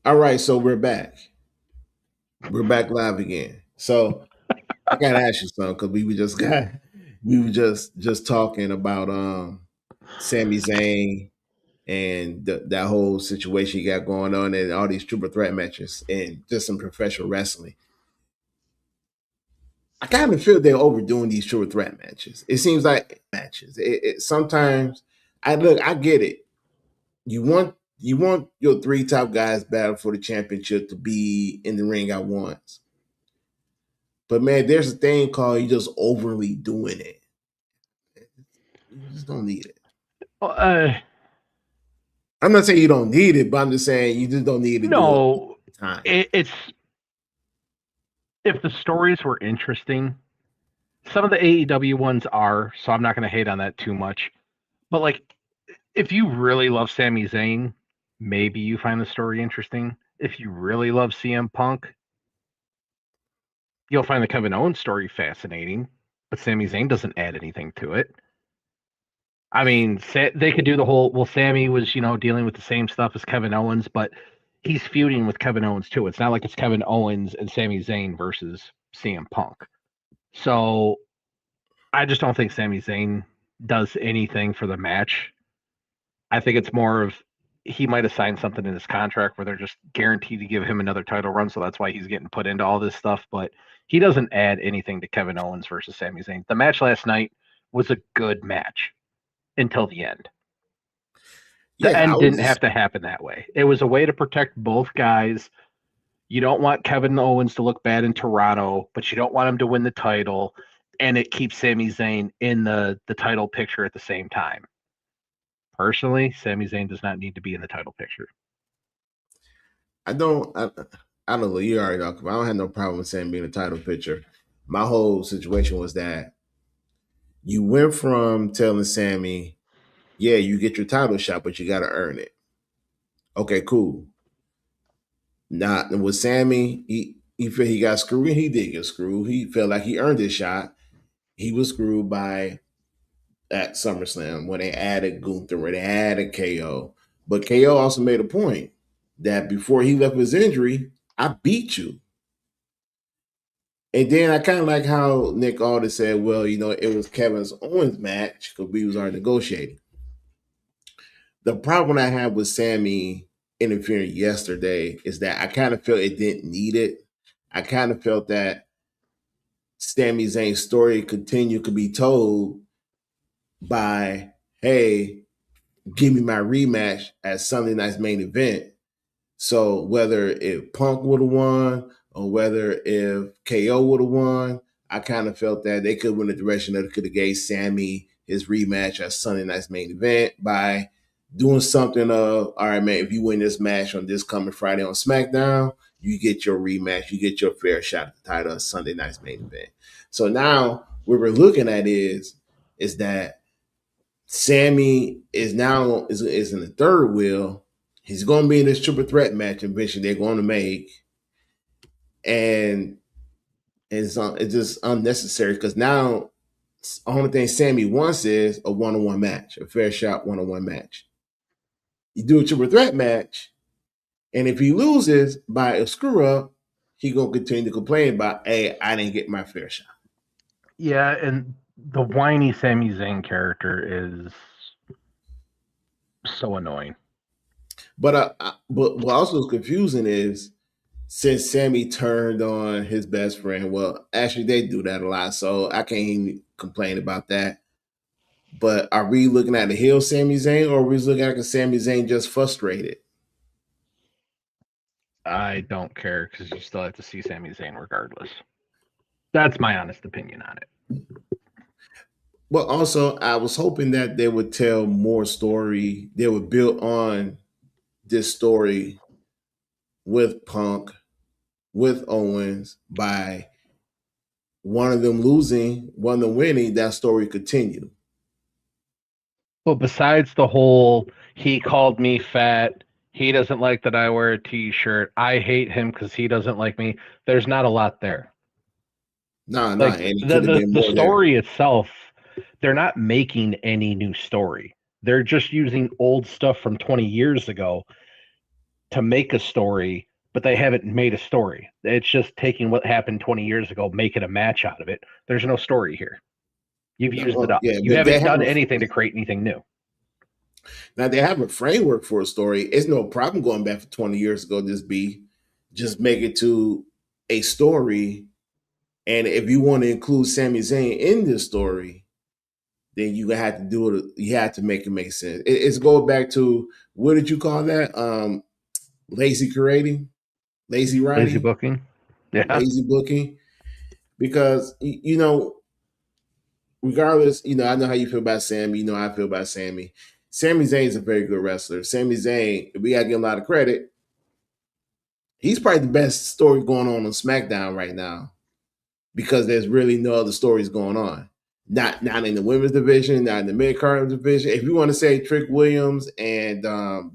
All right, so we're back. We're back live again. So I gotta ask you something because we were just talking about Sami Zayn and that whole situation you got going on and all these triple threat matches and just some professional wrestling. I kind of feel they're overdoing these triple threat matches. It seems like matches. Sometimes I get it. You want your three top guys battle for the championship to be in the ring at once. But man, there's a thing called you just overly doing it. You just don't need it. Uh, I'm not saying you don't need it, but I'm just saying you just don't need to do it all no, the time. it's if the stories were interesting. Some of the AEW ones are, so I'm not going to hate on that too much. But like, if you really love Sami Zayn, maybe you find the story interesting. If you really love CM Punk, you'll find the Kevin Owens story fascinating. But Sami Zayn doesn't add anything to it. I mean, they could do the whole. Well, Sammy was, dealing with the same stuff as Kevin Owens, but he's feuding with Kevin Owens too. It's not like it's Kevin Owens and Sami Zayn versus CM Punk. So I just don't think Sami Zayn does anything for the match. I think it's more of he might have signed something in his contract where they're just guaranteed to give him another title run, so that's why he's getting put into all this stuff. But he doesn't add anything to Kevin Owens versus Sami Zayn. The match last night was a good match until the end. The Yeah, I end was didn't just have to happen that way. It was a way to protect both guys. You don't want Kevin Owens to look bad in Toronto, but you don't want him to win the title, and it keeps Sami Zayn in the title picture at the same time. Personally, Sami Zayn does not need to be in the title picture. I don't I don't know, you already know. I don't have no problem with saying being a title picture. My whole situation was that you went from telling Sammy, yeah, you get your title shot, but you gotta earn it. Okay, cool. Now with Sammy, he felt he got screwed. He did get screwed. He felt like he earned his shot. He was screwed by at SummerSlam when they added Gunther, when they added KO. But KO also made a point that before he left his injury, I beat you. And then I kind of like how Nick Aldis said, well, it was Kevin's Owens match because we was already negotiating. The problem I had with Sammy interfering yesterday is that I kind of felt it didn't need it. I kind of felt that Sami Zayn's story could be told by, hey, give me my rematch at Sunday night's main event. So whether if Punk would have won or whether if KO would have won, I kind of felt that they could win the direction that it could have gave Sammy his rematch at Sunday night's main event by doing something of, all right, man, if you win this match on this coming Friday on SmackDown, you get your rematch, you get your fair shot at the title on Sunday night's main event. So now what we're looking at is that Sammy is in the third wheel. He's going to be in this triple threat match eventually they're going to make, and it's just unnecessary because now the only thing Sammy wants is a one-on-one match, a fair shot one-on-one match. You do a triple threat match, and if he loses by a screw up, he gonna continue to complain about, hey, I didn't get my fair shot. Yeah, and the whiny Sami Zayn character is so annoying. But what also is confusing is since Sammy turned on his best friend, well, actually they do that a lot, so I can't even complain about that. But are we looking at the heel Sami Zayn, or are we looking at a Sami Zayn just frustrated? I don't care because you still have to see Sami Zayn regardless. That's my honest opinion on it. But also, I was hoping that they would tell more story. They would build on this story with Punk, with Owens, by one of them losing, one of them winning. That story continue. But besides the whole, he called me fat, he doesn't like that I wear a t shirt, I hate him because he doesn't like me, there's not a lot there. Nah, Like and it the, could have the, been the more there. story itself, they're not making any new story. They're just using old stuff from 20 years ago to make a story, but they haven't made a story. It's just taking what happened 20 years ago, making a match out of it. There's no story here. You've used it Well, up. yeah, You they haven't have done anything to create anything new. now they have a framework for a story. It's no problem going back for 20 years ago. Just make it to a story. And if you want to include Sami Zayn in this story, then you have to do it. You have to make it make sense. It's going back to, what did you call that? Lazy creating, lazy Lazy writing, booking. Yeah. lazy booking. Because regardless, I know how you feel about Sami. You know how I feel about Sami. Sami Zayn is a very good wrestler. Sami Zayn, we gotta give him a lot of credit. He's probably the best story going on SmackDown right now, because there's really no other stories going on. Not in the women's division, not in the mid card division. If you want to say Trick Williams and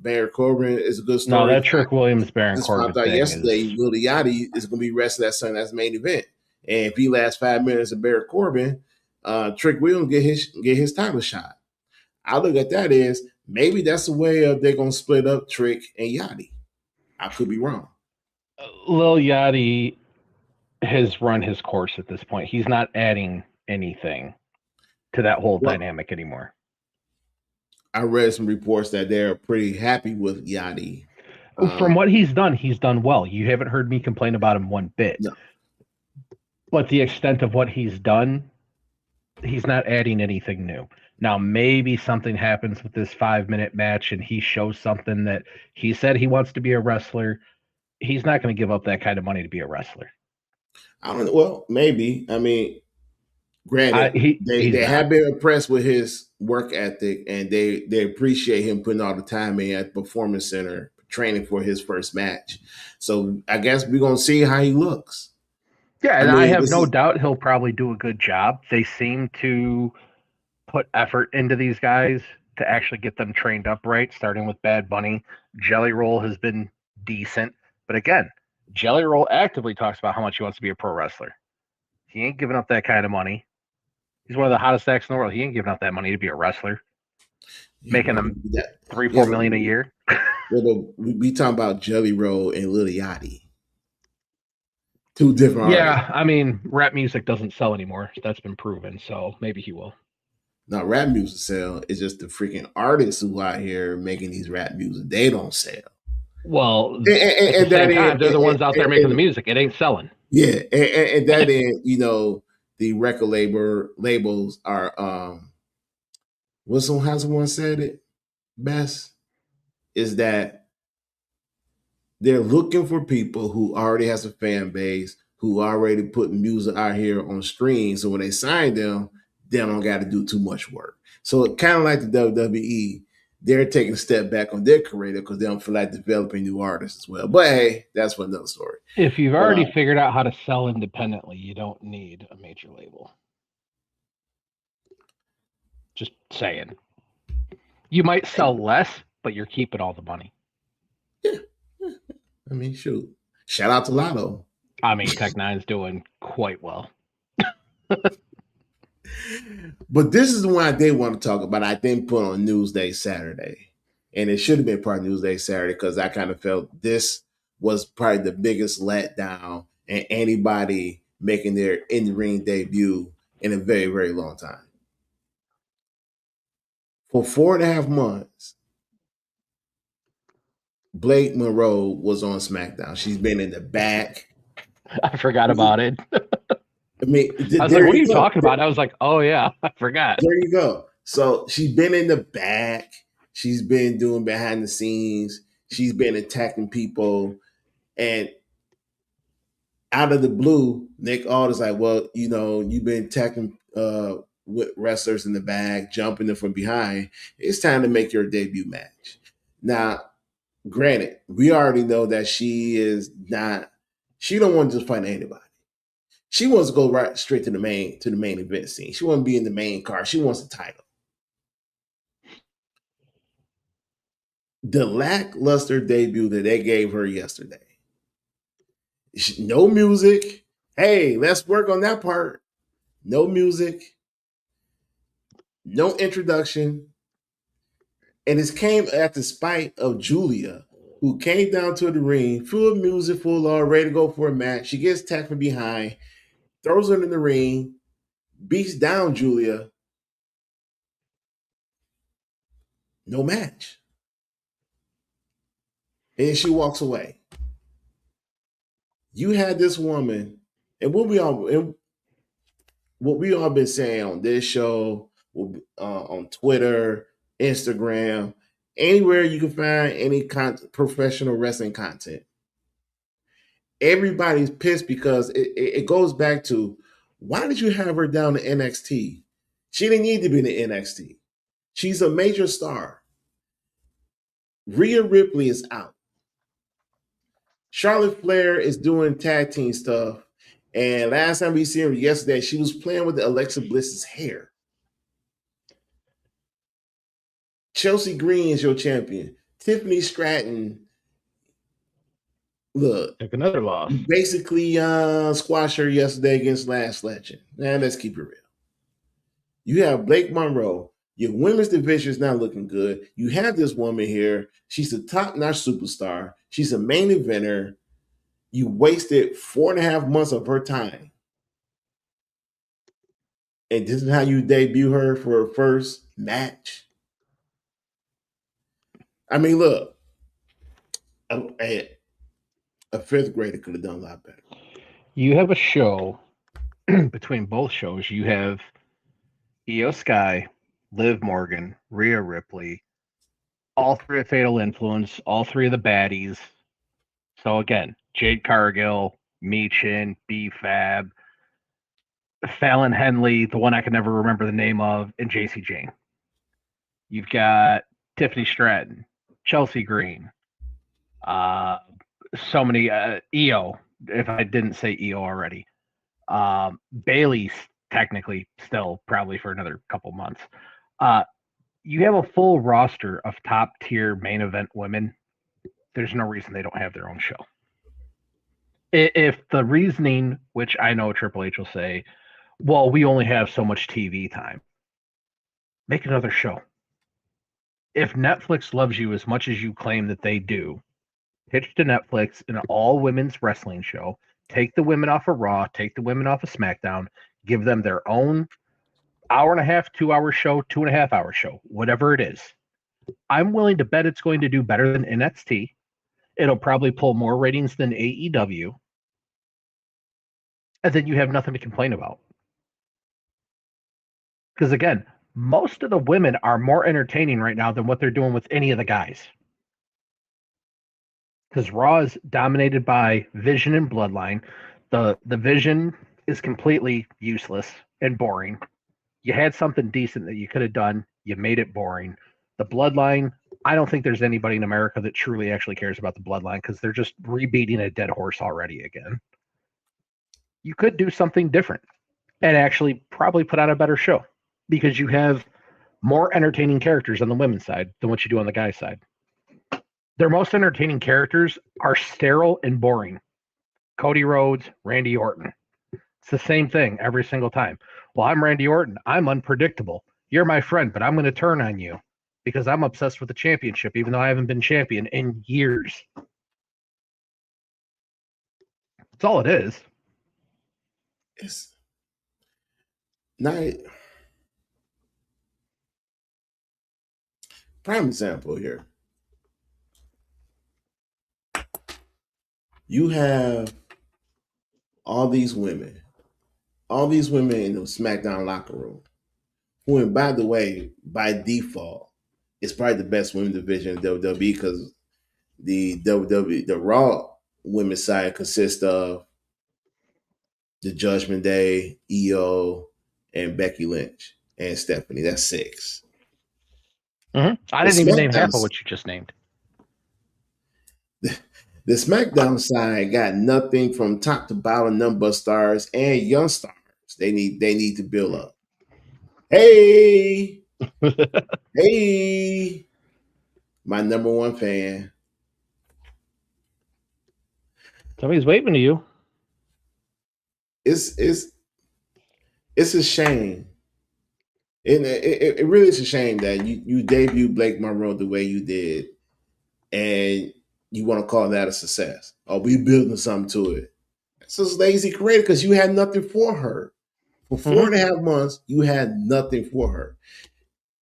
Baron Corbin is a good No, story, that Trick Williams Baron just found Corbin out thing yesterday is. Lil Yachty is going to be wrestling that Sunday as main event. And if he lasts 5 minutes of Baron Corbin, Trick Williams get his title shot. I look at that as maybe that's the way of they're going to split up Trick and Yachty. I could be wrong. Lil Yachty has run his course at this point. He's not adding anything to that whole Well, dynamic anymore. I read some reports that they're pretty happy with Yachty. From what he's done well. You haven't heard me complain about him one bit. No. But the extent of what he's done, he's not adding anything new. Now, maybe something happens with this 5-minute match and he shows something that he said he wants to be a wrestler. He's not going to give up that kind of money to be a wrestler. I don't know. Well, maybe. I mean, granted, they not. have been impressed with his work ethic, and they appreciate him putting all the time in at the Performance Center training for his first match. So I guess we're gonna see how he looks. Yeah, I and I mean, have no doubt he'll probably do a good job. They seem to put effort into these guys to actually get them trained up right, starting with Bad Bunny. Jelly Roll has been decent. But again, Jelly Roll actively talks about how much he wants to be a pro wrestler. He ain't giving up that kind of money. He's one of the hottest acts in the world. He ain't giving up that money to be a wrestler, yeah, making them three, yeah, 4 million a year. we talking about Jelly Roll and Lil Yachty, two different artists. Yeah, I mean, rap music doesn't sell anymore. That's been proven. So maybe he will. Now, rap music sell. It's just the freaking artists who out here making these rap music, they don't sell. Well, at the same time, they're the ones out there making the music. It ain't selling. Yeah, and that end, the record labels are how's someone said it best, is that they're looking for people who already has a fan base, who already put music out here on stream. So when they sign them, they don't got to do too much work. So it kind of like the WWE, they're taking a step back on their career because they don't feel like developing new artists as well. But hey, that's for another story. If you've already figured out how to sell independently, you don't need a major label. Just saying. You might sell less, but you're keeping all the money. Yeah. I mean, shoot. Shout out to Lotto. I mean, Tech-9's doing quite well. But this is the one I did want to talk about. I didn't put on Newsday Saturday. And it should have been part of Newsday Saturday because I kind of felt this was probably the biggest letdown in anybody making their in-ring debut in a very, very long time. For 4.5 months, Blake Monroe was on SmackDown. She's been in the back. I forgot about it. I mean, I was like, what are you talking about? I was like, oh, yeah, I forgot. There you go. So she's been in the back. She's been doing behind the scenes. She's been attacking people. And out of the blue, Nick Aldis like, well, you've been attacking with wrestlers in the back, jumping them from behind. It's time to make your debut match. Now, granted, we already know that she don't want to just fight anybody. She wants to go right straight to the main event scene. She wants to be in the main card. She wants the title. The lackluster debut that they gave her yesterday. No music. Hey, let's work on that part. No music. No introduction. And it came at the spite of Julia, who came down to the ring, full of music, full of ready to go for a match. She gets attacked from behind, throws her in the ring, beats down Julia. No match. And she walks away. You had this woman, and what we all been saying on this show, on Twitter, Instagram, anywhere you can find any professional wrestling content. Everybody's pissed because it goes back to, why did you have her down to NXT? She didn't need to be in the NXT. She's a major star. Rhea Ripley is out. Charlotte Flair is doing tag team stuff. And last time we seen her yesterday, she was playing with Alexa Bliss's hair. Chelsea Green is your champion. Tiffany Stratton, look, Took another loss. Basically squashed her yesterday against Last Legend. Now, let's keep it real. You have Blake Monroe. Your women's division is not looking good. You have this woman here. She's a top-notch superstar. She's a main eventer. You wasted 4.5 months of her time. And this is how you debut her for her first match. I mean, look, a fifth grader could have done a lot better. You have a show between both shows. You have Io Sky, Liv Morgan, Rhea Ripley, all three of Fatal Influence, all three of the baddies. So again, Jade Cargill, Meechin, B-Fab, Fallon Henley, the one I can never remember the name of, and JC Jane. You've got Tiffany Stratton, Chelsea Green, so many, Io, if I didn't say Io already. Bailey's technically still probably for another couple months. You have a full roster of top tier main event women. There's no reason they don't have their own show. If the reasoning, which I know Triple H will say, well, we only have so much TV time, make another show. If Netflix loves you as much as you claim that they do, pitch to Netflix an all women's wrestling show. Take the women off of Raw, take the women off of SmackDown, give them their own hour and a half, 2 hour show, 2.5 hour show, whatever it is. I'm willing to bet it's going to do better than NXT. It'll probably pull more ratings than AEW. And then you have nothing to complain about. Because again, most of the women are more entertaining right now than what they're doing with any of the guys. Because Raw is dominated by Vision and Bloodline. The Vision is completely useless and boring. You had something decent that you could have done. You made it boring. The Bloodline, I don't think there's anybody in America that truly actually cares about the Bloodline because they're just rebeating a dead horse already again. You could do something different and actually probably put on a better show because you have more entertaining characters on the women's side than what you do on the guys' side. Their most entertaining characters are sterile and boring. Cody Rhodes, Randy Orton. It's the same thing every single time. Well, I'm Randy Orton. I'm unpredictable. You're my friend, but I'm going to turn on you because I'm obsessed with the championship, even though I haven't been champion in years. That's all it is. It's not. Prime example here. You have all these women in the SmackDown locker room, who, and by the way, by default, is probably the best women's division in WWE because the Raw women's side consists of the Judgment Day, Io, and Becky Lynch and Stephanie. That's 6. I didn't even name half of what you just named. The SmackDown side got nothing from top to bottom, number stars and young stars. They need to build up. Hey, hey, my number one fan. Somebody's waving to you. It's a shame. It really is a shame that you debuted Blake Monroe the way you did, and you want to call that a success? Or we building something to it? It's just lazy creative because you had nothing for her. For four Mm-hmm. and a half months, you had nothing for her.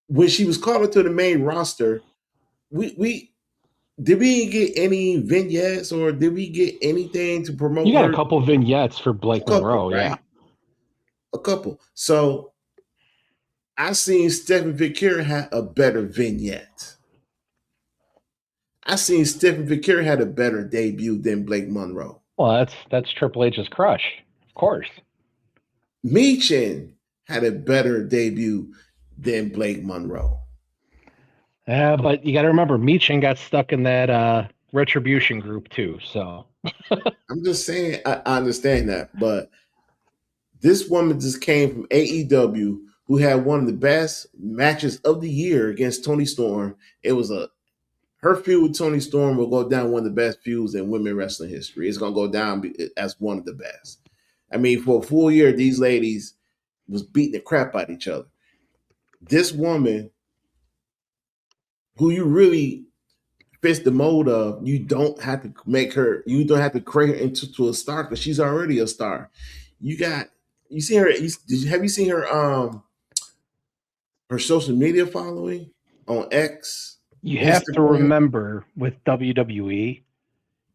When she was called to the main roster, we did we get any vignettes or did we get anything to You promote got a her? couple vignettes for A Blake couple, Monroe, yeah. right? A couple. So I seen Stephen Victor had a better vignette. I seen Stephen Victor had a better debut than Blake Monroe. Well, that's Triple H's crush, of course. Michin had a better debut than Blake Monroe. Yeah, but you got to remember, Michin got stuck in that retribution group too. So I'm just saying, I understand that, but this woman just came from AEW, who had one of the best matches of the year against Tony Storm. It was a her feud with Tony Storm will go down one of the best feuds in women wrestling history. It's gonna go down as one of the best. I mean, for a full year, these ladies was beating the crap out of each other. This woman, who you really fits the mold of, you don't have to make her, you don't have to create her into a star because she's already a star. You got, you see her, have you seen her social media following on X, you have to Instagram? remember with WWE,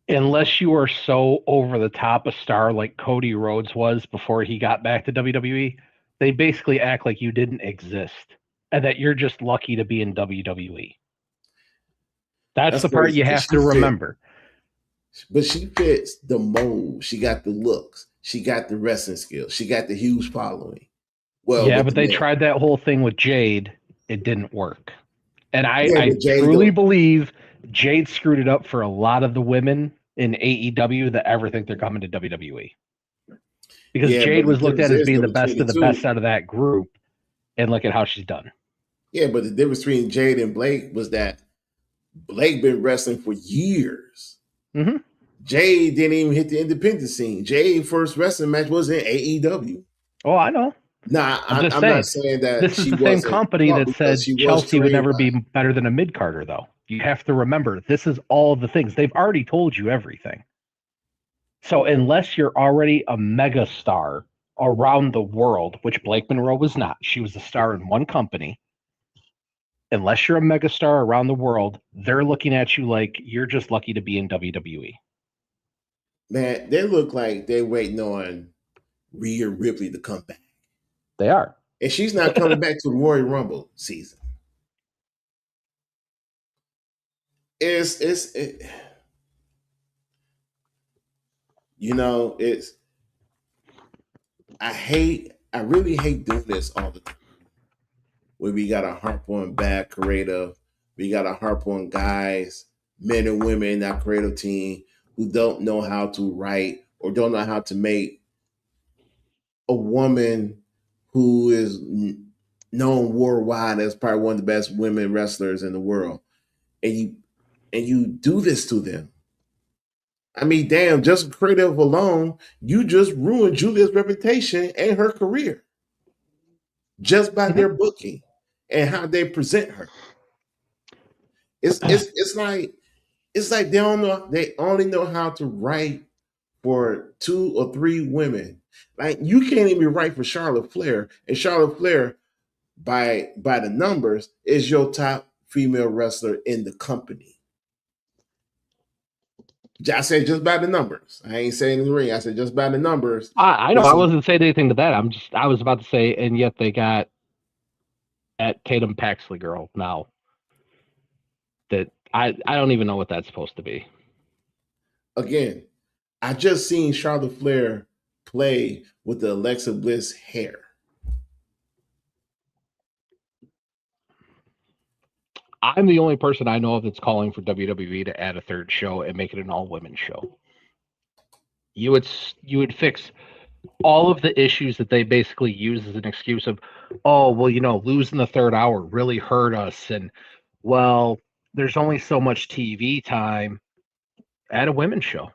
unless you are so over the top a star like Cody Rhodes was before he got back to WWE, they basically act like you didn't exist and that you're just lucky to be in WWE. That's That's the part crazy you because have to remember. but she fits the mold. She got the looks. She got the wrestling skills. She got the huge following. Well, Yeah, with but the they men. tried that whole thing with Jade. It didn't work. And Yeah, I but Jay truly don't. believe Jade screwed it up for a lot of the women in AEW that ever think they're coming to WWE. Because Yeah, but Jade the was looked difference at as is being though the between best the of the best two. out of that group. And look at how she's done. Yeah, but the difference between Jade and Blake was that Blake been wrestling for years. Mm-hmm. Jade didn't even hit the independent scene. Jade's first wrestling match was in AEW. Oh, I know. Nah, I'm just I'm not saying. saying that This is she the same wasn't company taught that because said she was Chelsea would trained never by. be better than a mid Carter, though. You have to remember, this is all the things. They've already told you everything. So unless you're already a mega star around the world, which Blake Monroe was not, she was a star in one company. Unless you're a mega star around the world, they're looking at you like you're just lucky to be in WWE. Man, they look like they're waiting on Rhea Ripley to come back. They are. And she's not coming back to Royal Rumble season. It's you know, it's I really hate doing this all the time. Where we gotta harp on bad creative, we gotta harp on guys, men and women in that creative team who don't know how to write or don't know how to make a woman who is known worldwide as probably one of the best women wrestlers in the world. And you do this to them. I mean, damn, just creative alone, you just ruined Julia's reputation and her career just by Mhm. their booking and how they present her. It's like they don't know, they only know how to write for two or three women. Like you can't even write for Charlotte Flair, and Charlotte Flair by the numbers is your top female wrestler in the company. I said just by the numbers. I ain't saying in the ring. I said just by the numbers. I know This I is wasn't saying anything to that. I was about to say, and yet they got at Tatum Paxley girl now that I don't even know what that's supposed to be. again. I just seen Charlotte Flair play with the Alexa Bliss hair. I'm the only person I know of that's calling for WWE to add a third show and make it an all women show. You would you would fix all of the issues that they basically use as an excuse of, oh well, losing the third hour really hurt us, and well, there's only so much TV time at a women's show.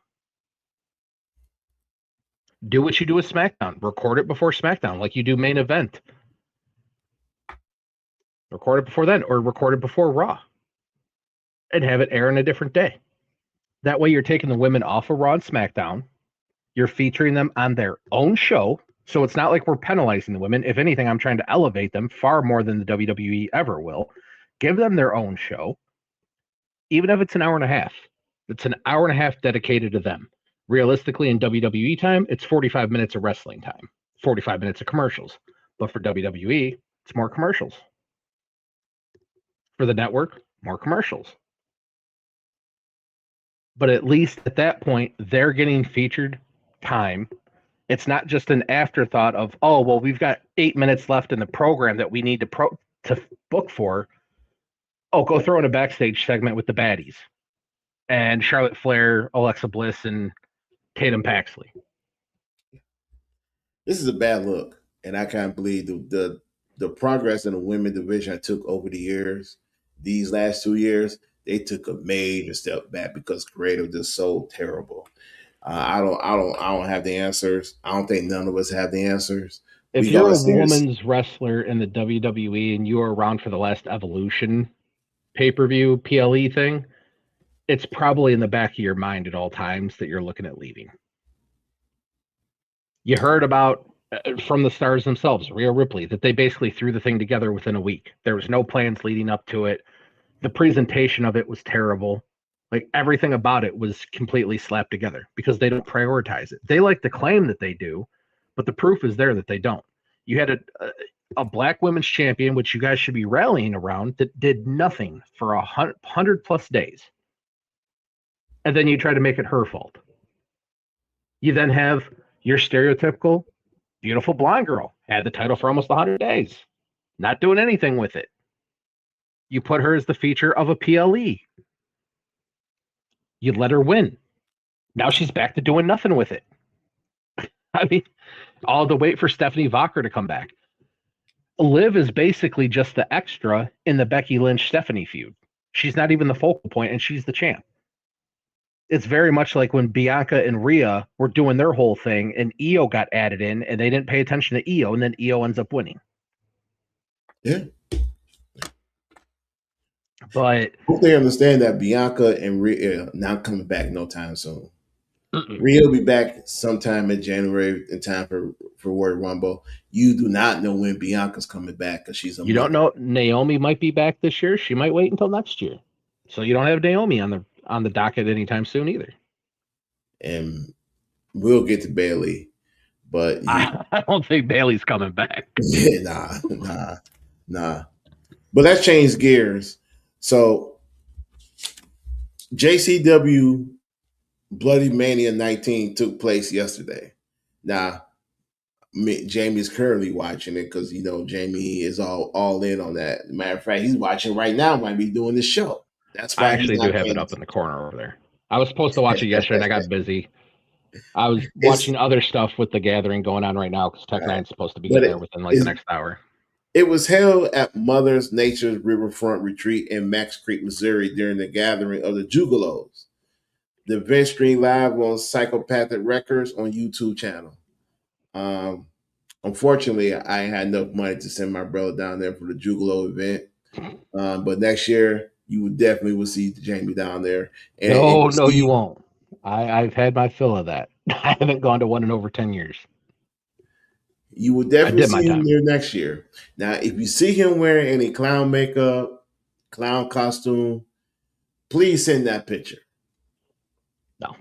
Do what you do with SmackDown. Record it before SmackDown, like you do main event. Record it before then, or record it before Raw, and have it air on a different day. That way, you're taking the women off of Raw and SmackDown. You're featuring them on their own show. So it's not like we're penalizing the women. If anything, I'm trying to elevate them far more than the WWE ever will. Give them their own show, even if it's an hour and a half. It's an hour and a half dedicated to them. Realistically, in WWE time, it's 45 minutes of wrestling time, 45 minutes of commercials. But for WWE, it's more commercials. For the network, more commercials. But at least at that point, they're getting featured time. It's not just an afterthought of, oh, well, we've got 8 minutes left in the program that we need to book for. Oh, go throw in a backstage segment with the baddies and Charlotte Flair, Alexa Bliss, and Tatum Paxley. This is a bad look, and I can't believe the progress in the women division I took over the years. These last 2 years, they took a major step back because creative is so terrible. I don't have the answers. I don't think none of us have the answers. If We you're gonna a see this. woman's wrestler in the WWE and you were around for the last Evolution pay-per-view PLE thing, it's probably in the back of your mind at all times that you're looking at leaving. You heard about from the stars themselves, Rhea Ripley, that they basically threw the thing together within a week. There was no plans leading up to it. The presentation of it was terrible. Like everything about it was completely slapped together because they don't prioritize it. They like to claim that they do, but the proof is there that they don't. You had a black women's champion, which you guys should be rallying around, that did nothing for 100+ days. And then you try to make it her fault. You then have your stereotypical beautiful blonde girl, had the title for almost 100 days, not doing anything with it. You put her as the feature of a PLE. You let her win. Now she's back to doing nothing with it. I mean, all the wait for Stephanie Vacher to come back. Liv is basically just the extra in the Becky Lynch Stephanie feud. She's not even the focal point, and she's the champ. It's very much like when Bianca and Rhea were doing their whole thing, and Io got added in, and they didn't pay attention to Io, and then Io ends up winning. Yeah. But Hope they understand that Bianca and Rhea not coming back no time soon. Rhea will be back sometime in January in time for Royal Rumble. You do not know when Bianca's coming back because she's a you don't mother. know Naomi might be back this year. She might wait until next year. So you don't have Naomi on the docket anytime soon either. And we'll get to Bailey, but I don't think Bailey's coming back. nah. But let's change gears. So JCW Bloodymania 19 took place yesterday. Now, Jamie's currently watching it because Jamie is all in on that. Matter of fact, he's watching right now. Might be doing the show. That's I why he's actually do not have it paying up in the corner over there. I was supposed to watch it yesterday and I got busy. I was it's watching other stuff with the gathering going on right now because Tech all right, Nine's supposed to be but getting there within like the next hour. it was held at Mother's Nature's Riverfront Retreat in Max Creek, Missouri during the gathering of the Jugalos. The event streamed live on Psychopathic Records on YouTube channel. Unfortunately, I ain't had enough money to send my brother down there for the Jugalo event. But next year, you would definitely will see Jamie down there. And No, you won't. I've had my fill of that. I haven't gone to one in over 10 years. you will I definitely did my see him time. there next year. Now, if you see him wearing any clown makeup, clown costume, please send that picture. No.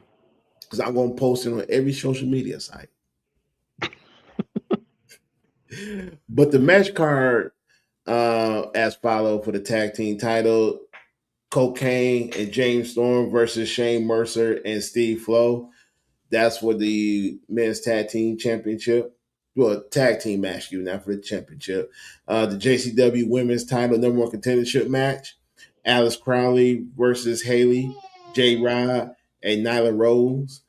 Because I'm going to post it on every social media site. But the match card as follow for the tag team title: Cocaine and James Storm versus Shane Mercer and Steve Flo. That's for the men's tag team championship. Well, tag team match, not for the championship. The JCW women's title number one contendership match: Alice Crowley versus Haley, J Rod, and Nyla Rose.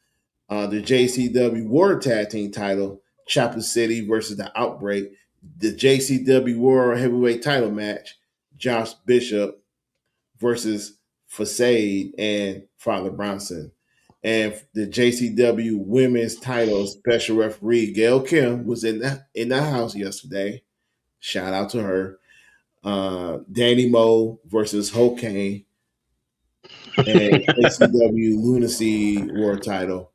The JCW World Tag Team title: Chopper City versus the Outbreak. The JCW World Heavyweight title match: Josh Bishop versus Facade and Father Bronson. And the JCW Women's title special referee Gail Kim was in the house yesterday. Shout out to her. Danny Moe versus Hokane. and ACW Lunacy World Title.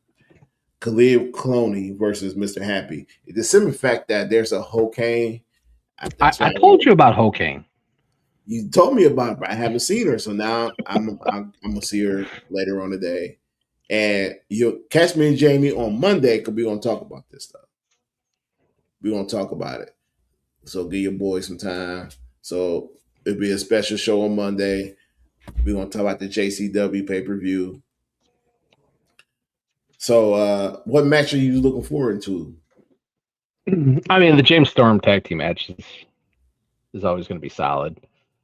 Khalid Cloney versus Mr. Happy. The simple fact that there's a Hokane, I, that's why I told you about Hokane. you told me about it, but I haven't seen her. So now I'm gonna see her later on today. And you'll catch me and Jamie on Monday because we're gonna talk about this stuff. We're gonna talk about it. So give your boys some time. So it'll be a special show on Monday. We're gonna talk about the JCW pay-per-view. So what match are you looking forward to? I mean, the James Storm tag team match is always going to be solid.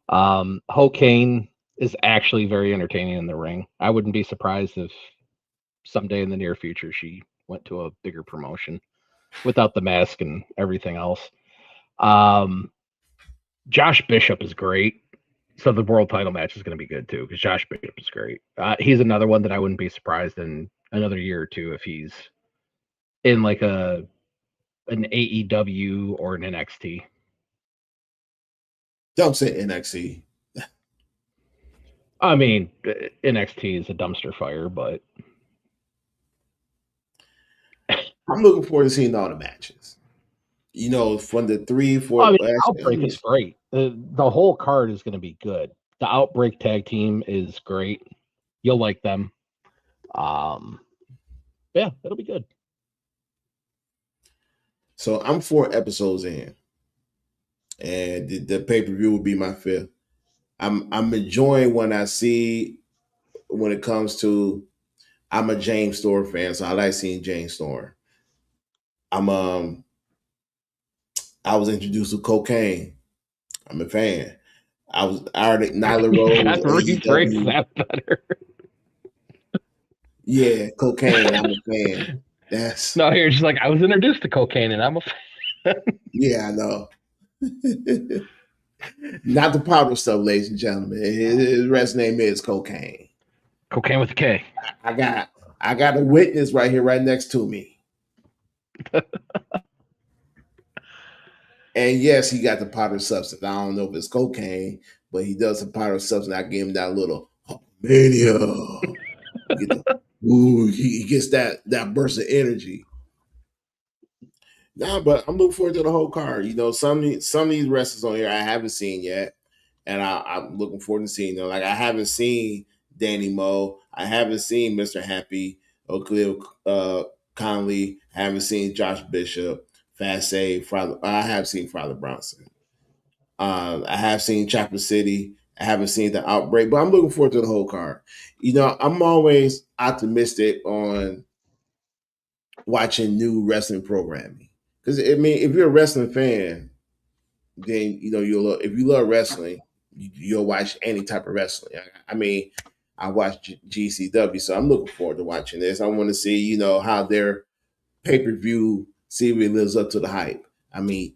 Hokane is actually very entertaining in the ring. I wouldn't be surprised if someday in the near future she went to a bigger promotion without the mask and everything else. Um, Josh Bishop is great. So the world title match is going to be good too because Josh Bishop is great. He's another one that I wouldn't be surprised in another year or two if he's in like an AEW or an NXT. Don't say NXT. I mean, NXT is a dumpster fire, but I'm looking forward to seeing all the matches. You know, from the three, I four. mean, Outbreak is great. The whole card is going to be good. The Outbreak tag team is great. You'll like them. Um, yeah, it'll be good. So I'm 4 episodes in, and the pay per view will be my fifth. I'm enjoying when I see when it comes to. I'm a James Storm fan, so I like seeing James Storm. I'm I was introduced to cocaine. I'm a fan. I already Nyla You Rose got to rephrase AEW. that better. Yeah, cocaine. I'm a fan. That's No, you're just like I was introduced to cocaine, and I'm a fan. yeah, I know. Not the powder stuff, ladies and gentlemen. His rest name is cocaine. Cocaine with a K. I got I got a witness right here, right next to me. And yes, he got the powder substance. I don't know if it's cocaine, but he does the powder substance. I gave him that little mania. Get the, ooh, he gets that burst of energy. Nah, but I'm looking forward to the whole card. You know, some of these wrestlers on here I haven't seen yet, and I'm looking forward to seeing them. Like I haven't seen Danny Moe, I haven't seen Mr. Happy, O'Cleo Conley, I haven't seen Josh Bishop, Fast Save, Father. I have seen Father Bronson. I have seen Chopper City. I haven't seen the Outbreak, but I'm looking forward to the whole card. You know, I'm always optimistic on watching new wrestling programming because I mean, if you're a wrestling fan, then you know if you love wrestling, you'll watch any type of wrestling. I mean, I watch GCW, so I'm looking forward to watching this. I want to see how their pay per view see if it lives up to the hype. I mean,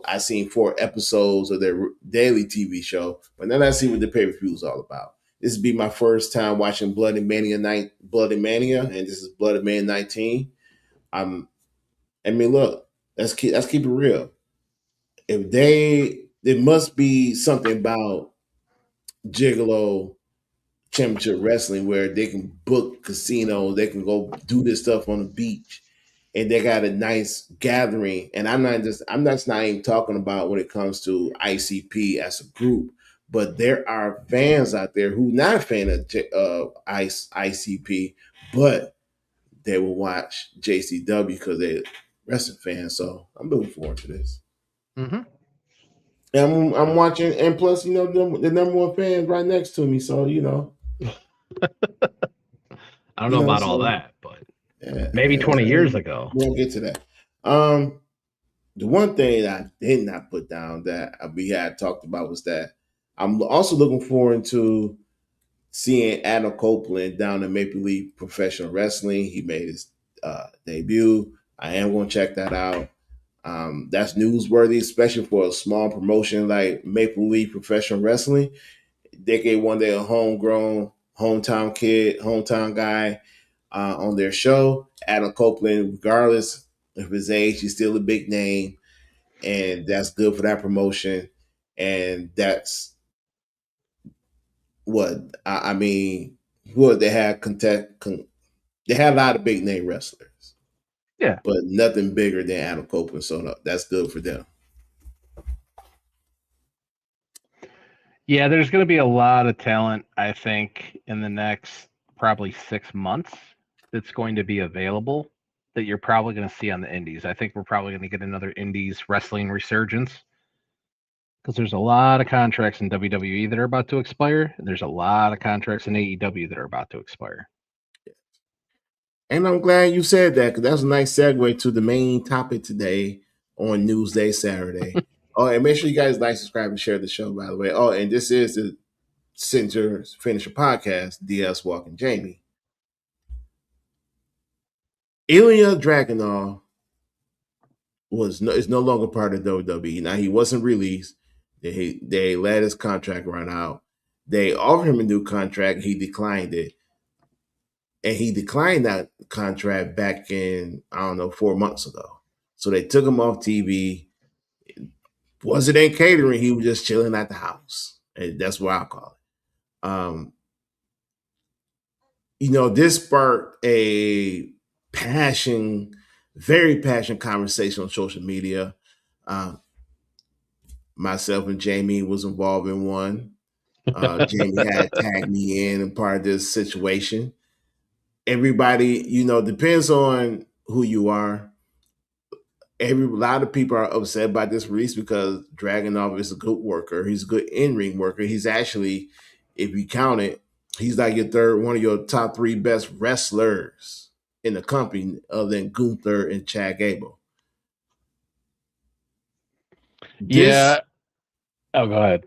I seen 4 episodes of their daily TV show, but then I see what the pay per view is all about. This will be my first time watching Bloodymania, and this is Bloodymania 19. I'm I mean, look, let's keep it real. If there must be something about Gigolo Championship Wrestling where they can book casinos, they can go do this stuff on the beach, and they got a nice gathering. And I'm not even talking about when it comes to ICP as a group, but there are fans out there who not a fan of ICP, but they will watch JCW because they're wrestling fans. So I'm looking forward to this. Mm-hmm. And I'm watching, and plus, the number one fans right next to me. So I don't know about all so that, but yeah, maybe 20 years ago. we'll get to that. Um, the one thing that I did not put down that we had talked about was that I'm also looking forward to seeing Adam Copeland down in Maple Leaf Professional Wrestling. He made his debut. I am going to check that out. That's newsworthy, especially for a small promotion like Maple Leaf Professional Wrestling. They gave one day a homegrown, hometown kid, hometown guy on their show. Adam Copeland, regardless of his age, he's still a big name, and that's good for that promotion. And that's what I mean. Well, they had a lot of big name wrestlers, Yeah. but nothing bigger than Adam Copeland. So no, that's good for them. Yeah, there's going to be a lot of talent, I think, in the next probably 6 months that's going to be available that you're probably going to see on the indies. I think we're probably going to get another indies wrestling resurgence because there's a lot of contracts in WWE that are about to expire, and there's a lot of contracts in AEW that are about to expire. And I'm glad you said that because that's a nice segue to the main topic today on Newsday Saturday. Oh, and make sure you guys like, subscribe, and share the show, by the way. Oh, and this is the Center Finisher podcast, DS Walking Jamie. Ilja Dragunov is no longer part of WWE. Now he wasn't released. They let his contract run out. They offered him a new contract. He declined it. And he declined that contract back in, I don't know, 4 months ago. So they took him off TV. Wasn't in catering. He was just chilling at the house. And that's what I call it. This sparked a passion, very passionate conversation on social media. Um, Myself and Jamie was involved in one. Jamie had tagged me in and part of this situation. Everybody, depends on who you are. A lot of people are upset by this release because Dragunov is a good worker. He's a good in-ring worker. He's actually, if you count it, he's like one of your top three best wrestlers in the company, other than Gunther and Chad Gable. This Yeah. Oh, go ahead.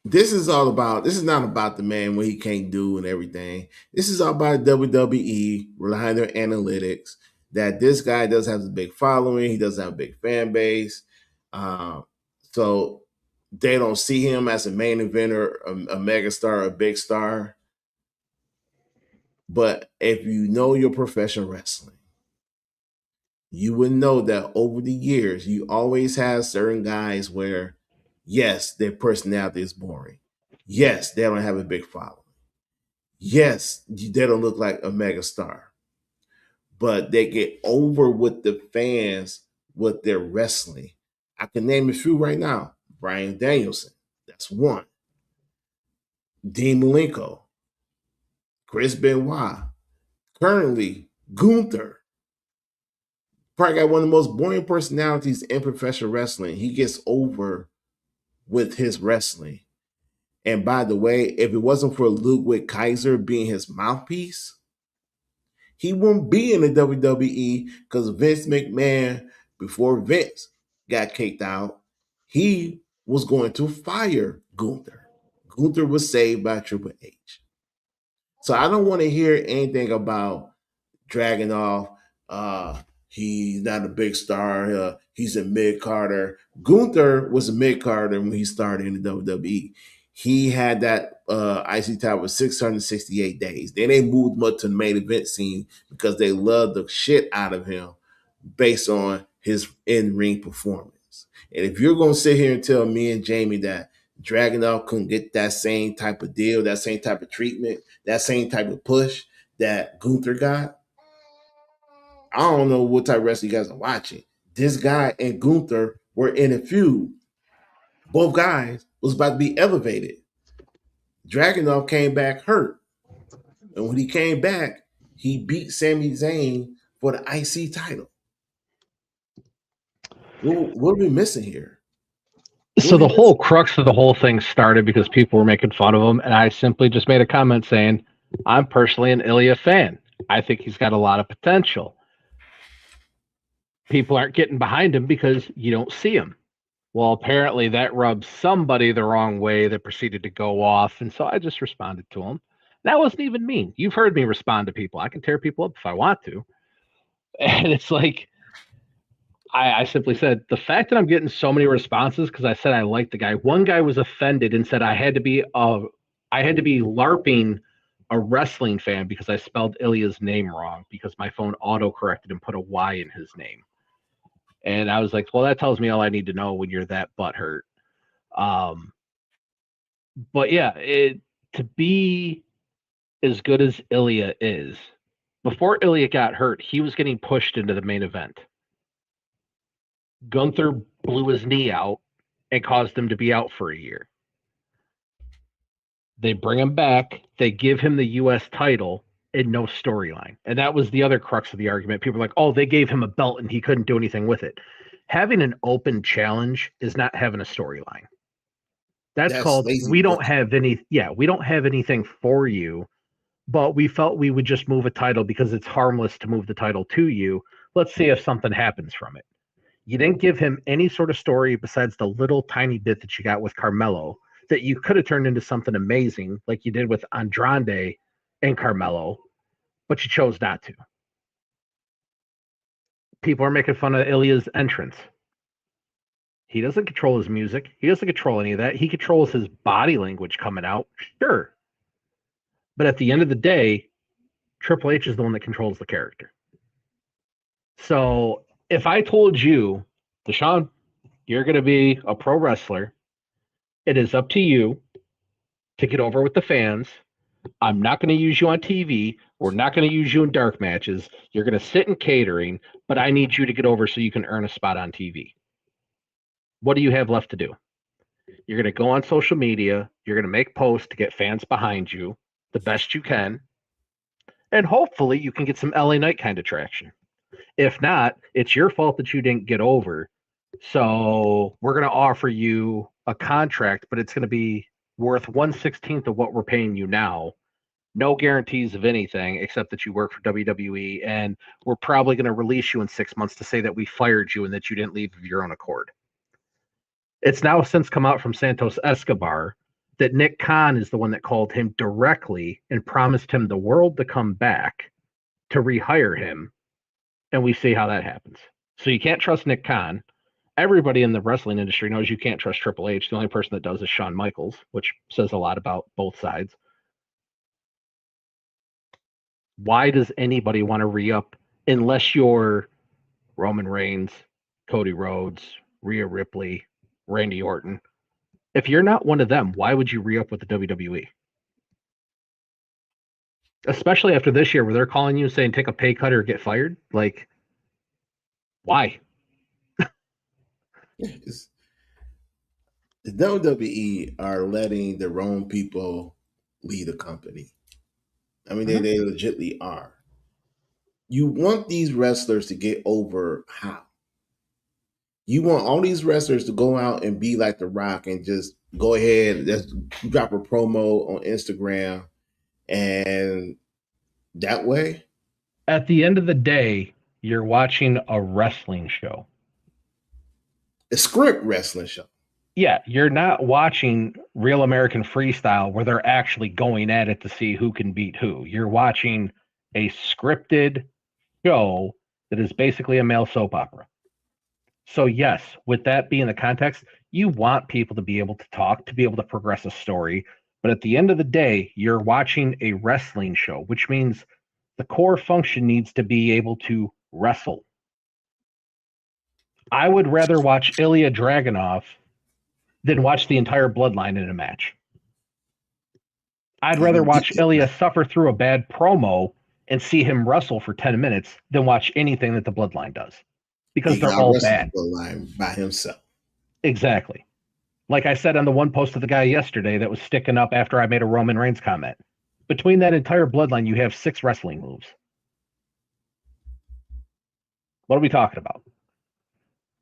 this is all about. This is not about the man what he can't do and everything. This is all about WWE relying on their analytics. That this guy does have a big following. He does have a big fan base. Um, so they don't see him as a main eventer, a mega star, a big star. But if you know your professional wrestling, you would know that over the years, you always have certain guys where, yes, their personality is boring. Yes, they don't have a big following. Yes, they don't look like a mega star, but they get over with the fans with their wrestling. I can name a few right now. Brian Danielson, that's one. Dean Malenko, Chris Benoit, currently Gunther. Probably got one of the most boring personalities in professional wrestling. He gets over with his wrestling. And by the way, if it wasn't for Ludwig Kaiser being his mouthpiece, he wouldn't be in the WWE because Vince McMahon, before Vince got kicked out, he was going to fire Gunther. Gunther was saved by Triple H. So I don't want to hear anything about Dragunov. He's not a big star. He's a mid carder. Gunther was a mid carder when he started in the WWE. He had that IC title for 668 days. Then they moved him up to the main event scene because they loved the shit out of him based on his in-ring performance. And if you're going to sit here and tell me and Jamie that Dragunov couldn't get that same type of deal, that same type of treatment, that same type of push that Gunther got, I don't know what type of wrestling you guys are watching. This guy and Gunther were in a feud. Both guys was about to be elevated. Dragunov came back hurt. And when he came back, he beat Sami Zayn for the IC title. What are we missing here? So the whole crux of the whole thing started because people were making fun of him, and I simply just made a comment saying, I'm personally an Ilya fan. I think he's got a lot of potential. People aren't getting behind him because you don't see him. Well, apparently that rubbed somebody the wrong way that proceeded to go off, and so I just responded to him. That wasn't even mean. You've heard me respond to people. I can tear people up if I want to. And it's like, I simply said the fact that I'm getting so many responses because I said I liked the guy. One guy was offended and said I had to be LARPing a wrestling fan because I spelled Ilya's name wrong because my phone auto corrected and put a Y in his name. And I was like, well, that tells me all I need to know when you're that butthurt. But yeah, to be as good as Ilja is, before Ilja got hurt, he was getting pushed into the main event. Gunther blew his knee out and caused him to be out for a year. They bring him back. They give him the U.S. title and no storyline. And that was the other crux of the argument. People are like, oh, they gave him a belt and he couldn't do anything with it. Having an open challenge is not having a storyline. That's called we don't have anything for you, but we felt we would just move a title because it's harmless to move the title to you. Let's see if something happens from it. You didn't give him any sort of story besides the little tiny bit that you got with Carmelo that you could have turned into something amazing like you did with Andrade and Carmelo, but you chose not to. People are making fun of Ilja's entrance. He doesn't control his music. He doesn't control any of that. He controls his body language coming out, sure. But at the end of the day, Triple H is the one that controls the character. So if I told you, Deshaun, you're going to be a pro wrestler, it is up to you to get over with the fans. I'm not going to use you on TV. We're not going to use you in dark matches. You're going to sit in catering, but I need you to get over so you can earn a spot on TV. What do you have left to do? You're going to go on social media. You're going to make posts to get fans behind you the best you can. And hopefully you can get some LA Knight kind of traction. If not, it's your fault that you didn't get over. So we're going to offer you a contract, but it's going to be worth 1/16 of what we're paying you now. No guarantees of anything except that you work for WWE, and we're probably going to release you in 6 months to say that we fired you and that you didn't leave of your own accord. It's now since come out from Santos Escobar that Nick Khan is the one that called him directly and promised him the world to come back to rehire him, and we see how that happens. So you can't trust Nick Khan. Everybody in the wrestling industry knows you can't trust Triple H. The only person that does is Shawn Michaels, which says a lot about both sides. Why does anybody want to re-up unless you're Roman Reigns, Cody Rhodes, Rhea Ripley, Randy Orton? If you're not one of them, why would you re-up with the WWE? Especially after this year where they're calling you saying take a pay cut or get fired. Like, why? The WWE are letting their own people lead a company. I mean, they legitimately are. You want these wrestlers to get over how? You want all these wrestlers to go out and be like The Rock and just go ahead and just drop a promo on Instagram and that way? At the end of the day, you're watching a wrestling show. A script wrestling show. Yeah, you're not watching Real American Freestyle where they're actually going at it to see who can beat who. You're watching a scripted show that is basically a male soap opera. So yes, with that being the context, you want people to be able to talk, to be able to progress a story. But at the end of the day, you're watching a wrestling show, which means the core function needs to be able to wrestle. I would rather watch Ilja Dragunov than watch the entire bloodline in a match. I'd rather watch Ilja suffer through a bad promo and see him wrestle for 10 minutes than watch anything that the bloodline does. Because they're all bad. The bloodline by himself. Exactly. Like I said on the one post of the guy yesterday that was sticking up after I made a Roman Reigns comment. Between that entire bloodline, you have 6 wrestling moves. What are we talking about?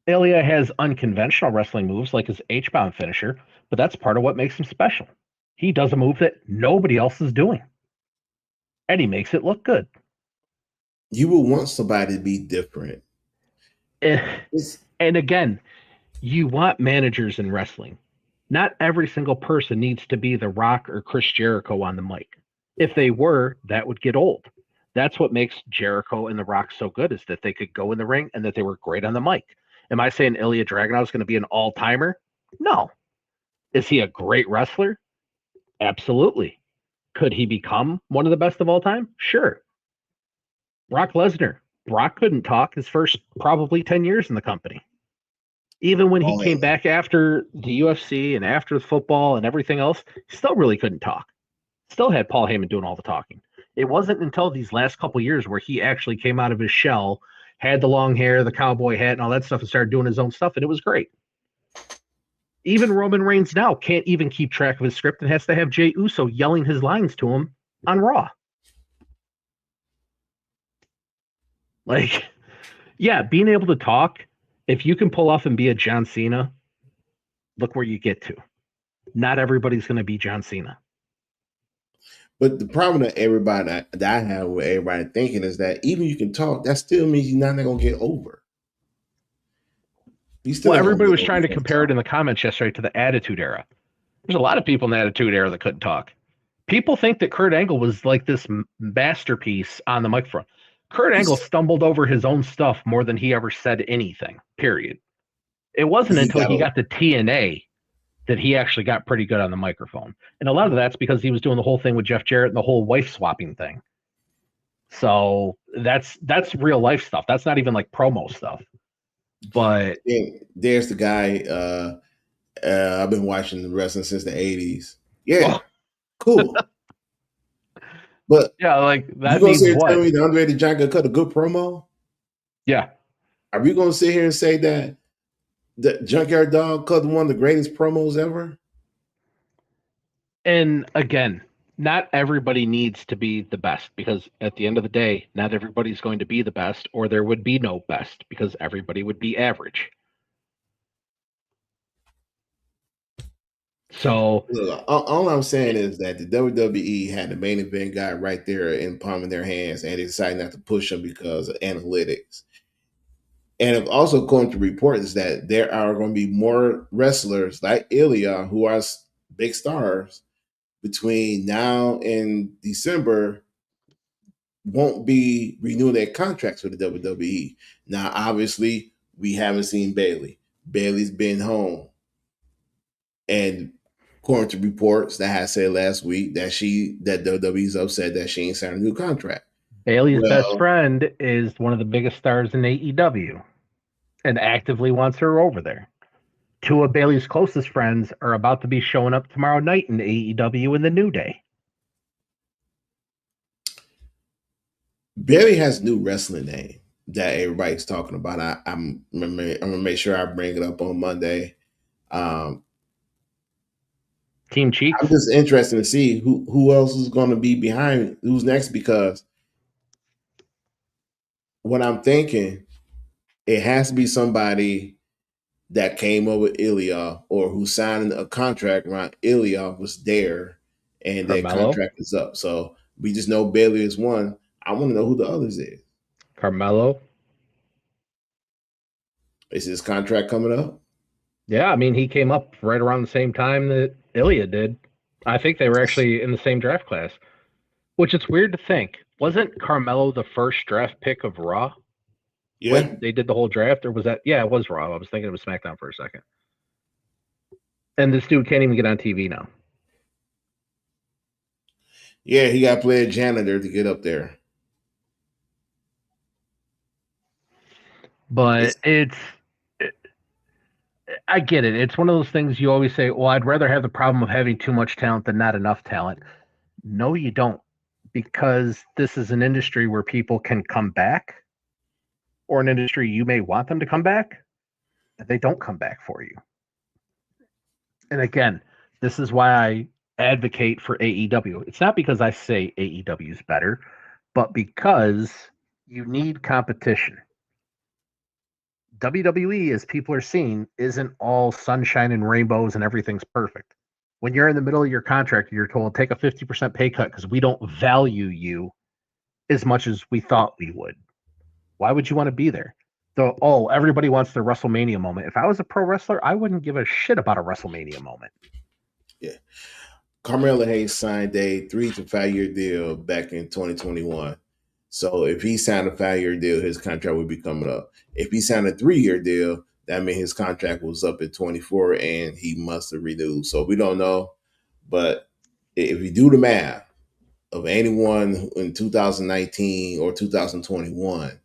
Ilja has unconventional wrestling moves like his H-bomb finisher, but that's part of what makes him special. He does a move that nobody else is doing. And he makes it look good. You will want somebody to be different. And again, you want managers in wrestling. Not every single person needs to be The Rock or Chris Jericho on the mic. If they were, that would get old. That's what makes Jericho and The Rock so good, is that they could go in the ring and that they were great on the mic. Am I saying Ilja Dragunov is going to be an all-timer? No. Is he a great wrestler? Absolutely. Could he become one of the best of all time? Sure. Brock Lesnar. Brock couldn't talk his first probably 10 years in the company. Even when he came back after the UFC and after the football and everything else, he still really couldn't talk. still had Paul Heyman doing all the talking. It wasn't until these last couple years where he actually came out of his shell, had the long hair, the cowboy hat, and all that stuff, and started doing his own stuff, and it was great. Even Roman Reigns now can't even keep track of his script and has to have Jey Uso yelling his lines to him on Raw. Like, yeah, being able to talk, if you can pull off and be a John Cena, look where you get to. Not everybody's going to be John Cena. But the problem that I have with everybody thinking is that even you can talk, that still means you're not going to get over. Well, everybody was trying to compare it in the comments yesterday to the Attitude Era. There's a lot of people in the Attitude Era that couldn't talk. People think that Kurt Angle was like this masterpiece on the microphone. Kurt Angle stumbled over his own stuff more than he ever said anything, period. It wasn't until he got to TNA that he actually got pretty good on the microphone. And a lot of that's because he was doing the whole thing with Jeff Jarrett and the whole wife swapping thing. So that's real life stuff. That's not even like promo stuff. But there's the guy. I've been watching the wrestling since the 80s. Yeah, cool. But yeah, like that. You gonna sit here and tell me the Andre the Giant cut a good promo? Yeah. Are we gonna sit here and say that the Junkyard Dog cut one of the greatest promos ever? And again, not everybody needs to be the best, because at the end of the day, not everybody's going to be the best, or there would be no best, because everybody would be average. So look, all I'm saying is that the WWE had the main event guy right there in palm of their hands, and they decided not to push him because of analytics. And also, according to reports, that there are going to be more wrestlers like Ilja, who are big stars, between now and December, won't be renewing their contracts with the WWE. Now, obviously, we haven't seen Bayley. Bayley's been home. And according to reports that I said last week, that WWE's upset that she ain't signed a new contract. Bayley's best friend is one of the biggest stars in AEW and actively wants her over there. Two of Bayley's closest friends are about to be showing up tomorrow night in AEW in the New Day. Bayley has a new wrestling name that everybody's talking about. I'm gonna make sure I bring it up on Monday. Team Cheeks. I'm just interested to see who else is going to be behind, who's next, because what I'm thinking, it has to be somebody that came over with Ilja, or who signed a contract around Ilja was there and their contract is up. So we just know Bayley is one. I want to know who the others is. Carmelo. Is his contract coming up? Yeah, I mean, he came up right around the same time that Ilja did. I think they were actually in the same draft class, which it's weird to think. Wasn't Carmelo the first draft pick of Raw? Yeah. When they did the whole draft, or was that? Yeah, it was Raw. I was thinking it was SmackDown for a second. And this dude can't even get on TV now. Yeah, he got to play a janitor to get up there. But I get it. It's one of those things you always say, well, I'd rather have the problem of having too much talent than not enough talent. No, you don't. Because this is an industry where people can come back, or an industry you may want them to come back, and they don't come back for you. And again, this is why I advocate for AEW. It's not because I say AEW is better, but because you need competition. WWE, as people are seeing, isn't all sunshine and rainbows and everything's perfect. When you're in the middle of your contract, you're told take a 50% pay cut because we don't value you as much as we thought we would. Why would you want to be there? So, everybody wants their WrestleMania moment. If I was a pro wrestler, I wouldn't give a shit about a WrestleMania moment. Yeah. Carmelo Hayes signed a 3 to 5 year deal back in 2021. So if he signed a 5-year deal, his contract would be coming up. If he signed a 3-year deal, that means his contract was up in 24 and he must have renewed. So we don't know. But if you do the math of anyone in 2019 or 2021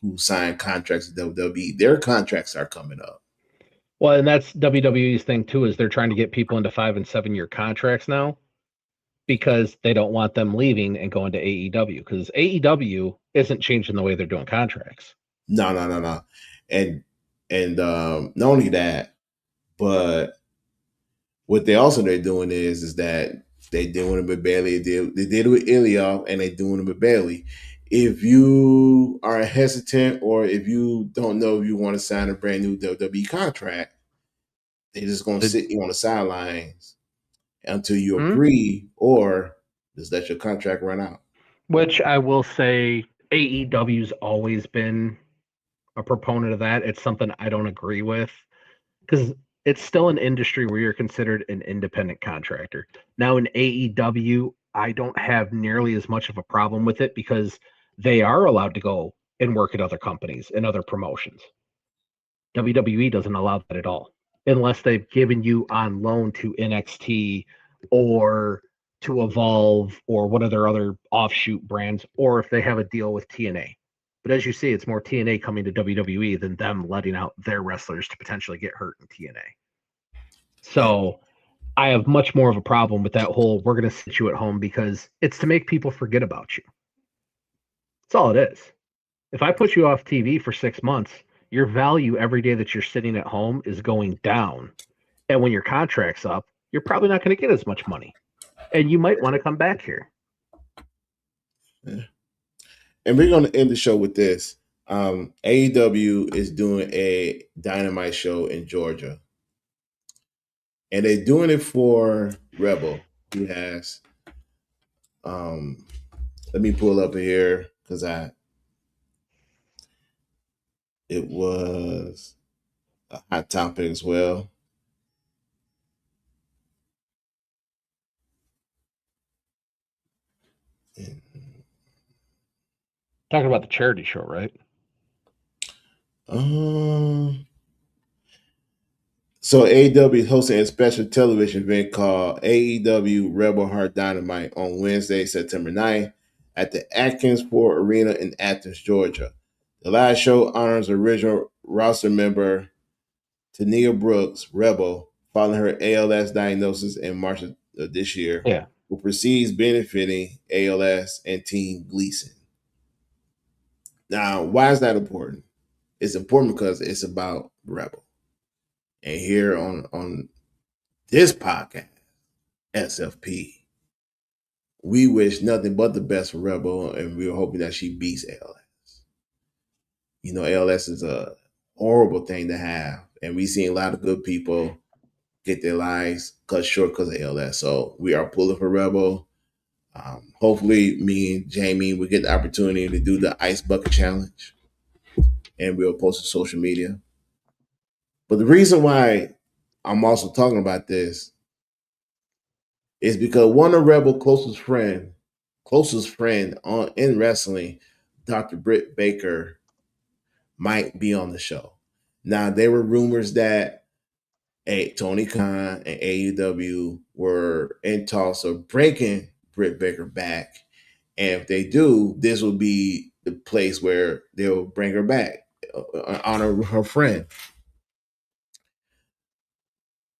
who signed contracts with WWE, their contracts are coming up. Well, and that's WWE's thing too, is they're trying to get people into 5 and 7 year contracts now, because they don't want them leaving and going to AEW because AEW isn't changing the way they're doing contracts. No. And not only that, but what they're doing is that they doing it with Bailey. They did it with Ilya, and they doing it with Bailey. If you are hesitant, or if you don't know if you want to sign a brand new WWE contract, they're just gonna sit you on the sidelines until you agree, or just let your contract run out. Which I will say, AEW's always been a proponent of that. It's something I don't agree with because it's still an industry where you're considered an independent contractor. Now in AEW, I don't have nearly as much of a problem with it because they are allowed to go and work at other companies and other promotions. WWE doesn't allow that at all, unless they've given you on loan to NXT or to Evolve or one of their other offshoot brands, or if they have a deal with TNA. But as you see, it's more TNA coming to WWE than them letting out their wrestlers to potentially get hurt in TNA. So I have much more of a problem with that whole we're going to sit you at home because it's to make people forget about you. That's all it is. If I put you off TV for 6 months, your value every day that you're sitting at home is going down. And when your contract's up, you're probably not going to get as much money. And you might want to come back here. Yeah. And we're going to end the show with this. AEW is doing a Dynamite show in Georgia. And they're doing it for Rebel, who has, let me pull up here because it was a hot topic as well. Talking about the charity show, right? So AEW is hosting a special television event called AEW Rebel Heart Dynamite on Wednesday, September 9th at the Atkins Ford Arena in Athens, Georgia. The live show honors original roster member Tania Brooks, Rebel, following her ALS diagnosis in March of this year, who proceeds benefiting ALS and Team Gleason. Now, why is that important? It's important because it's about Rebel. And here on this podcast, SFP, we wish nothing but the best for Rebel, and we're hoping that she beats ALS. You know, ALS is a horrible thing to have, and we've seen a lot of good people get their lives cut short because of ALS. So we are pulling for Rebel. Hopefully, me and Jamie will get the opportunity to do the Ice Bucket Challenge, and we'll post to social media. But the reason why I'm also talking about this is because one of Rebel's closest friend in wrestling, Dr. Britt Baker, might be on the show. Now, there were rumors that Tony Khan and AEW were in talks of breaking Britt Baker back. And if they do, this will be the place where they'll bring her back, honor her friend.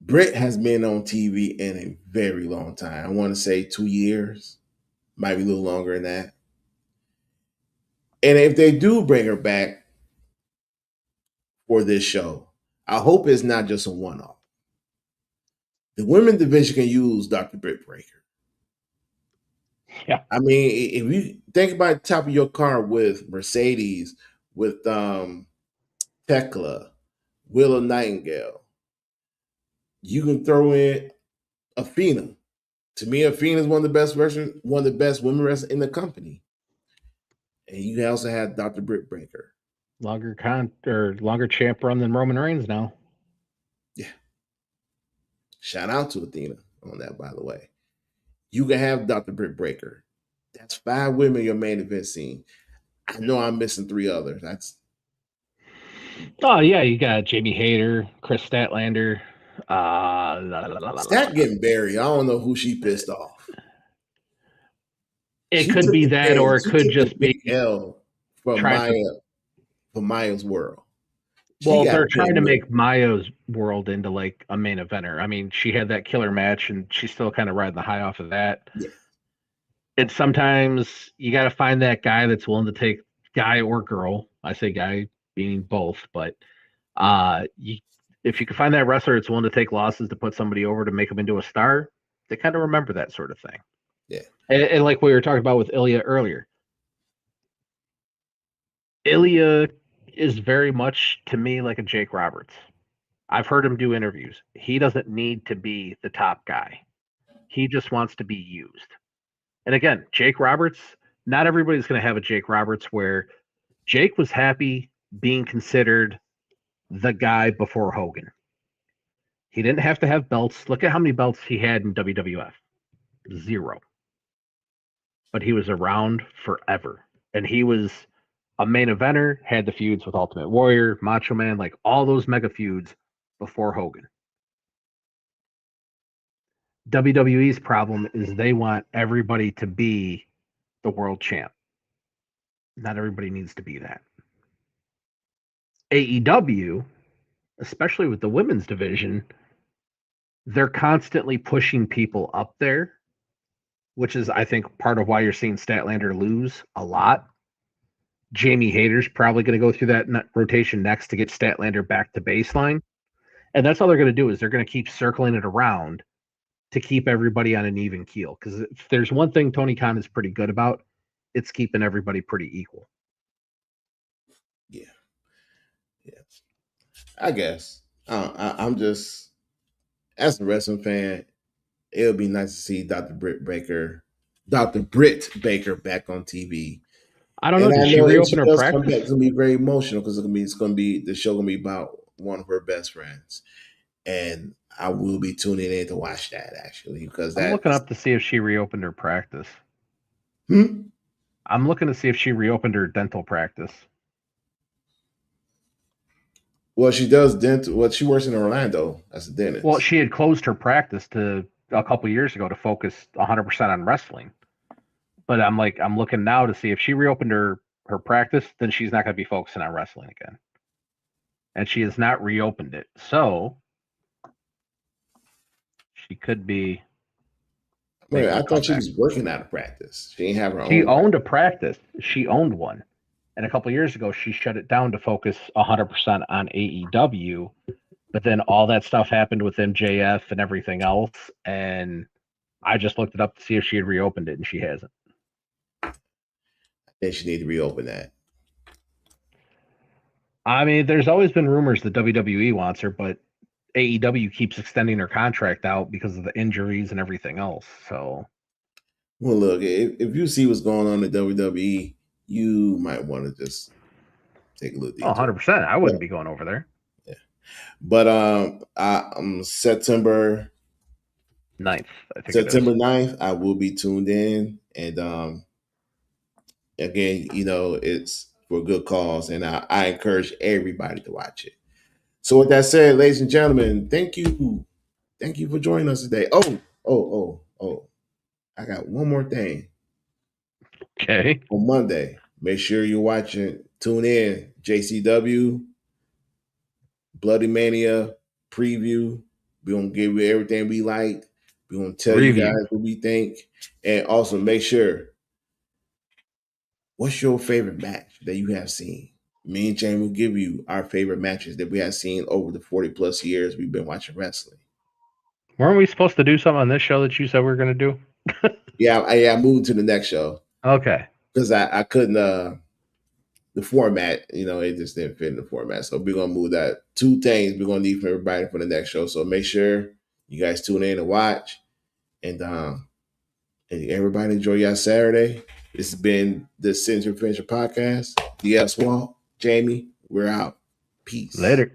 Britt has been on TV in a very long time. I want to say 2 years, might be a little longer than that. And if they do bring her back for this show, I hope it's not just a one-off. The women's division can use Dr. Britt Baker. Yeah. I mean, if you think about the top of your car with Mercedes, with Tekla, Willow Nightingale, you can throw in Athena. To me, Athena is one of the best women wrestlers in the company. And you can also have Dr. Britt Baker. Longer champ run than Roman Reigns now. Yeah. Shout out to Athena on that, by the way. You can have Dr. Britt Baker. That's 5 women in your main event scene. I know I'm missing 3 others. Oh yeah, you got Jamie Hayter, Chris Statlander. Stat getting buried. I don't know who she pissed off. It could be that, or it could just be L from Maya's world. Well, they're trying to make Maya's world into like a main eventer. I mean, she had that killer match, and she's still kind of riding the high off of that. Yeah. And sometimes you got to find that guy that's willing to take guy or girl. I say guy meaning both, but you if you can find that wrestler that's willing to take losses to put somebody over to make them into a star, they kind of remember that sort of thing. Yeah. And like we were talking about with Ilja earlier, Ilja is very much to me like a Jake Roberts. I've heard him do interviews. He doesn't need to be the top guy. He just wants to be used. And again, Jake Roberts, not everybody's going to have a Jake Roberts where Jake was happy being considered the guy before Hogan. He didn't have to have belts. Look at how many belts he had in WWF. 0. But he was around forever. And he was a main eventer, had the feuds with Ultimate Warrior, Macho Man, like all those mega feuds before Hogan. WWE's problem is they want everybody to be the world champ. Not everybody needs to be that. AEW, especially with the women's division, they're constantly pushing people up there, which is, I think, part of why you're seeing Statlander lose a lot. Jamie Hayter's probably going to go through that rotation next to get Statlander back to baseline. And that's all they're going to do is they're going to keep circling it around to keep everybody on an even keel. Because if there's one thing Tony Khan is pretty good about, it's keeping everybody pretty equal. Yeah. I guess. I'm just, as a wrestling fan, it'll be nice to see Dr. Britt Baker back on TV. I don't know. Did she reopen her practice? Come back, it's gonna be very emotional because it's gonna be the show gonna be about one of her best friends, and I will be tuning in to watch that actually because I'm looking up to see if she reopened her practice. I'm looking to see if she reopened her dental practice. Well, she does dental. Well, she works in Orlando as a dentist. Well, she had closed her practice a couple years ago to focus 100% on wrestling. But I'm looking now to see if she reopened her practice, then she's not going to be focusing on wrestling again. And she has not reopened it. So she could be. Wait, I thought she was working out of practice. She didn't have her own. She owned a practice. She owned one. And a couple years ago, she shut it down to focus 100% on AEW. But then all that stuff happened with MJF and everything else. And I just looked it up to see if she had reopened it, and she hasn't. I think she needs to reopen that. I mean, there's always been rumors that WWE wants her, but AEW keeps extending her contract out because of the injuries and everything else. So, well, look, if you see what's going on in WWE, you might want to just take a look. 100%. I wouldn't be going over there. Yeah, but September 9th, I think. September 9th, I will be tuned in, and again, it's for a good cause, and I encourage everybody to watch it. So, with that said, ladies and gentlemen, thank you for joining us today. Oh! I got one more thing. Okay. On Monday, make sure you're watching. Tune in, JCW, Bloodymania preview. We're going to give you everything we like. We're going to tell you guys what we think. And also make sure, what's your favorite match that you have seen? Me and Jamie will give you our favorite matches that we have seen over the 40 plus years we've been watching wrestling. Weren't we supposed to do something on this show that you said we were going to do? Yeah, I moved to the next show. Okay. Because I couldn't, the format, it just didn't fit in the format. So we're going to move that. 2 things we're going to need from everybody for the next show. So make sure you guys tune in and watch. And everybody enjoy your Saturday. This has been the Central Adventure Podcast. The S Walk. Jamie, we're out. Peace. Later.